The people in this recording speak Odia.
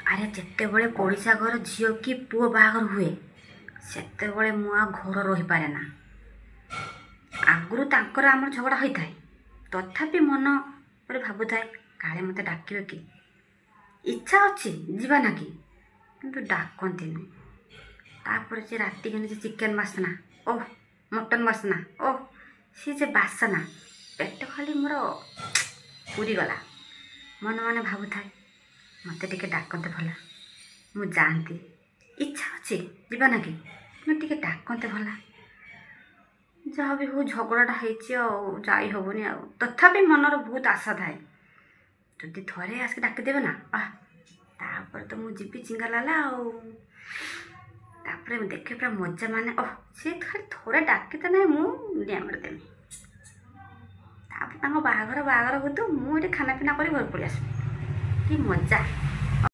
ଆରେ ଯେତେବେଳେ ପଡ଼ିଶା ଘର ଝିଅ କି ପୁଅ ବାହାଘର ହୁଏ ସେତେବେଳେ ମୁଁ ଆଉ ଘର ରହିପାରେ ନା। ଆଗରୁ ତାଙ୍କର ଆମର ଝଗଡ଼ା ହୋଇଥାଏ, ତଥାପି ମନରେ ଭାବୁଥାଏ କାଳେ ମୋତେ ଡାକିବେ କି। ଇଚ୍ଛା ଅଛି ଯିବା ନା କି, କିନ୍ତୁ ଡାକନ୍ତିନି। ତାପରେ ସେ ରାତିକି ସେ ଚିକେନ୍ ବାସ୍ନା, ଓଃ ମଟନ୍ ବାସ୍ନା, ଓଃ ସିଏ ଯେ ବାସ୍ନା, ପେଟ ଖାଲି ମୋର ପୁରିଗଲା। ମନେ ମନେ ଭାବୁଥାଏ ମୋତେ ଟିକେ ଡାକନ୍ତେ ଭଲ, ମୁଁ ଯାଆନ୍ତି। ଇଚ୍ଛା ଅଛି ଯିବା ନା କି, ମୁଁ ଟିକେ ଡାକନ୍ତେ ଭଲ। ଯାହା ବି ହଉ ଝଗଡ଼ାଟା ହେଇଛି ଆଉ ଯାଇ ହେବନି ଆଉ, ତଥାପି ମନର ବହୁତ ଆଶା ଥାଏ ଯଦି ଥରେ ଆସିକି ଡାକିଦେବେ ନା, ତାପରେ ତ ମୁଁ ଯିବି ଚିଙ୍ଗାଲାଲା ଆଉ। ତାପରେ ମୁଁ ଦେଖେ ପୁରା ମଜା, ମାନେ ସିଏ ଖାଲି ଥରେ ଡାକିତେ ନାହିଁ ମୁଁ ଡିଆଁ ମାରିଦେବି। ତାପରେ ତାଙ୍କ ବାହାଘର ହଉଥିବ, ମୁଁ ଏଠି ଖାନା ପିନା କରି ଘର ପଳେଇ ଆସିବି। କି ମଜା।